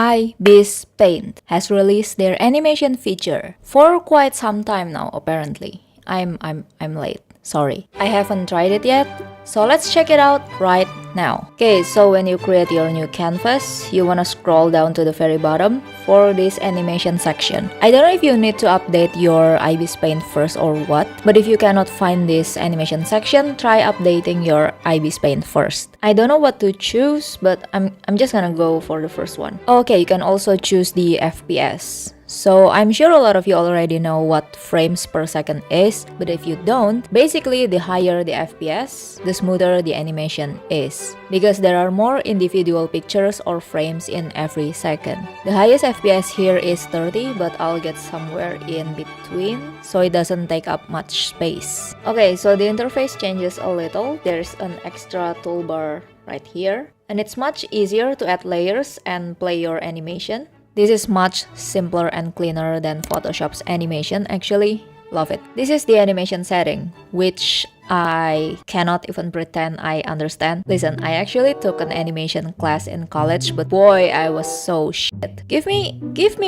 iBiz Paint has released their animation feature for quite some time now, apparently. I'm late. Sorry. I haven't tried it yet, so let's check it out right now. Okay, so when you create your new canvas, you wanna scroll down to the very bottom for this animation section. I don't know if you need to update your iBiz Paint first or what, but if you cannot find this animation section, try updating your iBiz Paint first. I don't know what to choose, but I'm just gonna go for the first one. Okay, you can also choose the FPS. So I'm sure a lot of you already know what frames per second is, but if you don't, basically the higher the FPS, the smoother the animation is, because there are more individual pictures or frames in every second. The highest FPS here is 30, but I'll get somewhere in between so it doesn't take up much space. Okay, so the interface changes a little. There's an extra toolbar right here, and it's much easier to add layers and play your animation. This is much simpler and cleaner than Photoshop's animation, actually. Love it. This is the animation setting, which I cannot even pretend I understand. Listen, I actually took an animation class in college, but boy, I was so shit. Give me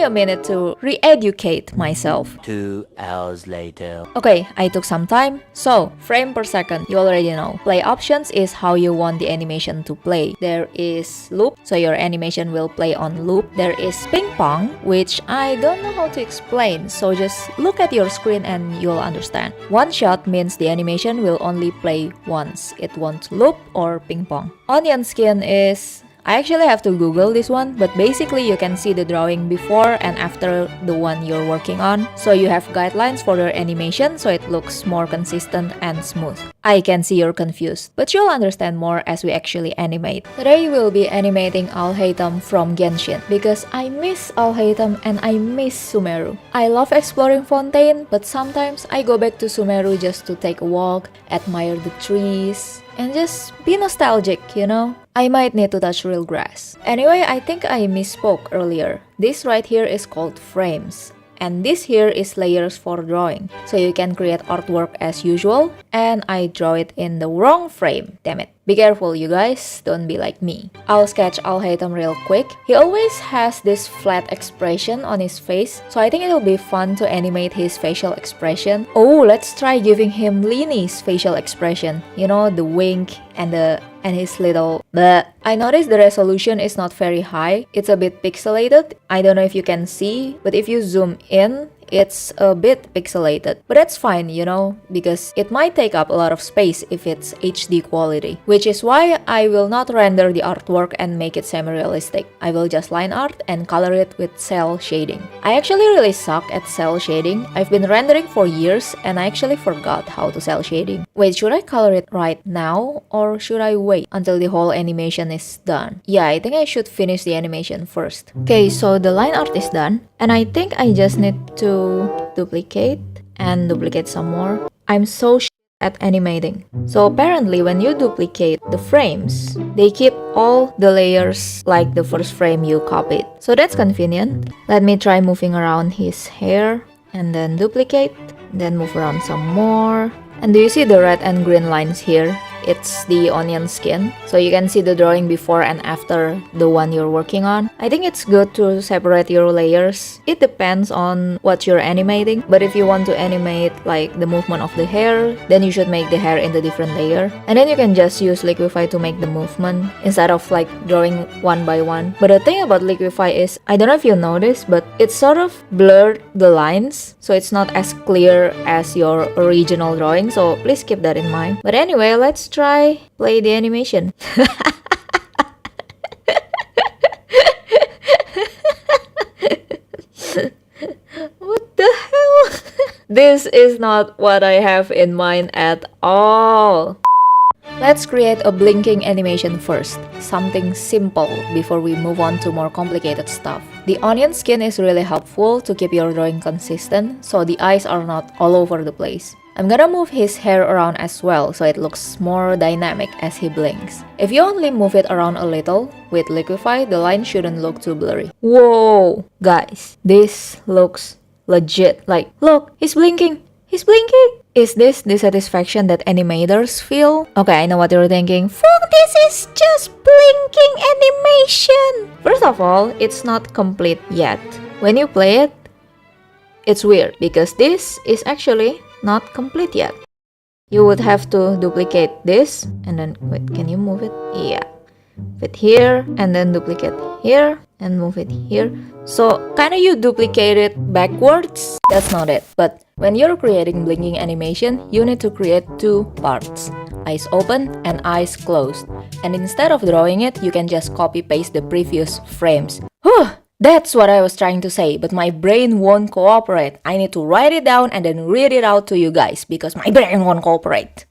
a minute to re-educate myself. 2 hours later. Okay, I took some time. So, frame per second, you already know. Play options is how you want the animation to play. There is loop, so your animation will play on loop. There is ping pong, which I don't know how to explain, so just look at your screen and you'll understand. One shot means the animation will only play once. It won't loop or ping pong. Onion skin is... I actually have to Google this one, but basically you can see the drawing before and after the one you're working on. So you have guidelines for your animation so it looks more consistent and smooth. I can see you're confused, but you'll understand more as we actually animate. Today we'll be animating Al-Haytham from Genshin, because I miss Al-Haytham and I miss Sumeru. I love exploring Fontaine, but sometimes I go back to Sumeru just to take a walk, admire the trees, and just be nostalgic, you know? I might need to touch real grass. Anyway, I think I misspoke earlier. This right here is called frames. And this here is layers for drawing. So you can create artwork as usual, and I draw it in the wrong frame. Damn it. Be careful, you guys, don't be like me. I'll sketch Al-Haytham real quick. He always has this flat expression on his face, so I think it'll be fun to animate his facial expression. Oh, let's try giving him Lini's facial expression. You know, the wink and his little bleh. I noticed the resolution is not very high. It's a bit pixelated. I don't know if you can see, but if you zoom in, it's a bit pixelated, but that's fine, you know, because it might take up a lot of space if it's HD quality, which is why I will not render the artwork and make it semi-realistic. I will just line art and color it with cell shading. I actually really suck at cell shading. I've been rendering for years and I actually forgot how to cell shading. Wait, should I color it right now or should I wait until the whole animation is done? Yeah, I think I should finish the animation first. Okay, so the line art is done, and I think I just need to duplicate and duplicate some more. I'm so shit at animating. So apparently when you duplicate the frames, they keep all the layers like the first frame you copied. So that's convenient. Let me try moving around his hair and then duplicate, then move around some more. And do you see the red and green lines here? It's the onion skin, so you can see the drawing before and after the one you're working on. I think it's good to separate your layers. It depends on what you're animating, but if you want to animate like the movement of the hair, then you should make the hair in the different layer, and then you can just use Liquify to make the movement instead of like drawing one by one. But the thing about Liquify is, I don't know if you noticed, but it sort of blurred the lines, so it's not as clear as your original drawing, so please keep that in mind. But anyway, let's try play the animation. What the hell? This is not what I have in mind at all. Let's create a blinking animation first, something simple before we move on to more complicated stuff. The onion skin is really helpful to keep your drawing consistent, so the eyes are not all over the place. I'm gonna move his hair around as well so it looks more dynamic as he blinks. If you only move it around a little, with Liquify, the line shouldn't look too blurry. Whoa! Guys, this looks legit. Like, look, he's blinking! He's blinking. Is this the satisfaction that animators feel? Okay, I know what you're thinking. Fuck, this is just blinking animation. First of all, it's not complete yet. When you play it, it's weird because this is actually not complete yet. You would have to duplicate this and then, wait, can you move it? Yeah. Fit here and then duplicate here and move it here. So kinda you duplicate it backwards. That's not it. But when you're creating blinking animation, you need to create two parts. Eyes open and eyes closed. And instead of drawing it, you can just copy paste the previous frames. Whew! That's what I was trying to say, but my brain won't cooperate. I need to write it down and then read it out to you guys because my brain won't cooperate.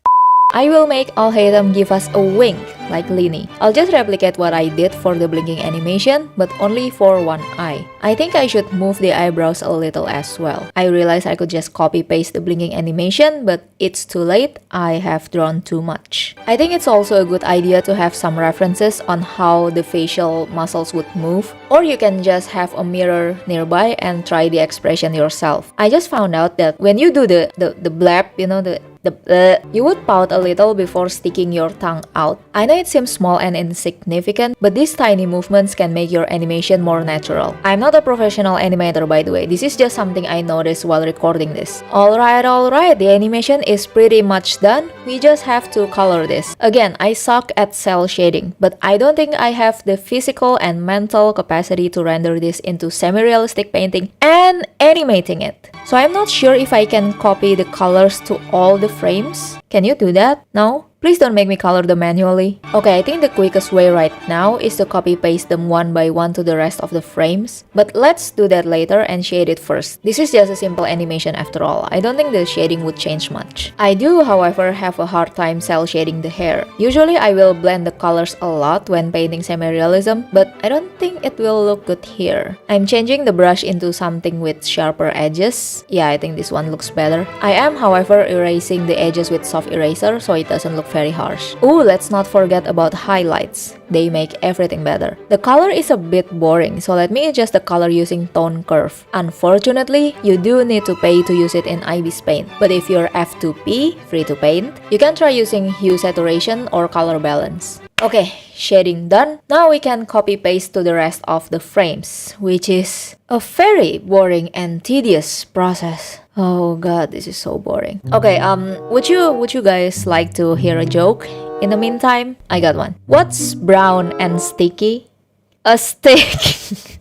I will make Al-Haytham give us a wink, like Lini. I'll just replicate what I did for the blinking animation, but only for one eye. I think I should move the eyebrows a little as well. I realized I could just copy-paste the blinking animation, but it's too late, I have drawn too much. I think it's also a good idea to have some references on how the facial muscles would move, or you can just have a mirror nearby and try the expression yourself. I just found out that when you do the blab, you know, you would pout a little before sticking your tongue out. I know it seems small and insignificant, but these tiny movements can make your animation more natural. I'm not a professional animator, by the way. This is just something I noticed while recording this. Alright, the animation is pretty much done. We just have to color this. Again, I suck at cell shading, but I don't think I have the physical and mental capacity to render this into semi-realistic painting and animating it. So I'm not sure if I can copy the colors to all the frames. Can you do that? No? Please don't make me color them manually. Okay, I think the quickest way right now is to copy paste them one by one to the rest of the frames. But let's do that later and shade it first. This is just a simple animation after all. I don't think the shading would change much. I do, however, have a hard time cel shading the hair. Usually I will blend the colors a lot when painting semi-realism, but I don't think it will look good here. I'm changing the brush into something with sharper edges. Yeah, I think this one looks better. I am, however, erasing the edges with soft eraser so it doesn't look very harsh. Ooh, let's not forget about highlights. They make everything better. The color is a bit boring, so let me adjust the color using tone curve. Unfortunately, you do need to pay to use it in Ibis Paint, but if you're F2P, free to paint, you can try using hue saturation or color balance. Okay, shading done. Now we can copy paste to the rest of the frames, which is a very boring and tedious process. Oh god, this is so boring. Okay, would you guys like to hear a joke? In the meantime, I got one. What's brown and sticky? A stick.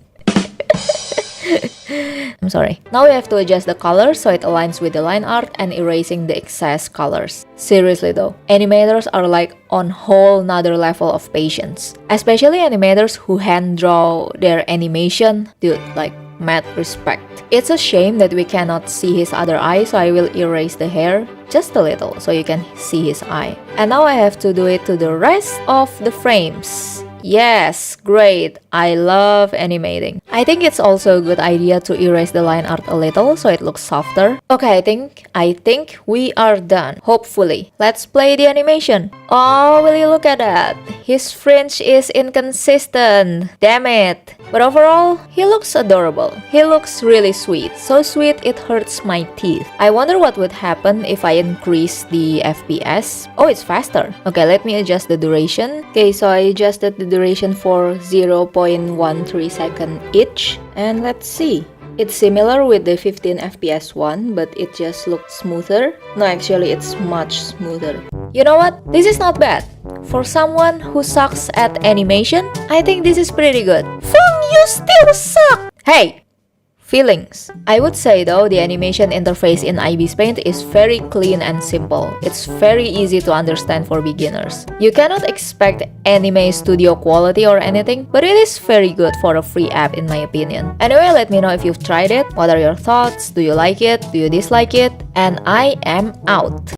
I'm sorry. Now we have to adjust the color so it aligns with the line art and erasing the excess colors. Seriously though, animators are like on whole nother level of patience. Especially animators who hand draw their animation. Dude, like mad respect. It's a shame that we cannot see his other eye, so I will erase the hair just a little so you can see his eye. And now I have to do it to the rest of the frames. Yes, great. I love animating. I think it's also a good idea to erase the line art a little so it looks softer. Okay, I think we are done. Hopefully. Let's play the animation. Oh, will you look at that? His fringe is inconsistent. Damn it. But overall, he looks adorable. He looks really sweet. So sweet it hurts my teeth. I wonder what would happen if I increase the FPS. Oh, it's faster. Okay, let me adjust the duration. Okay, so I adjusted the duration for 0.13 second each. And let's see. It's similar with the 15 FPS one, but it just looks smoother. No, actually, it's much smoother. You know what? This is not bad. For someone who sucks at animation, I think this is pretty good. Fung, you still suck! Hey! Feelings. I would say though, the animation interface in Ibis Paint is very clean and simple. It's very easy to understand for beginners. You cannot expect anime studio quality or anything, but it is very good for a free app in my opinion. Anyway, let me know if you've tried it. What are your thoughts? Do you like it? Do you dislike it? And I am out.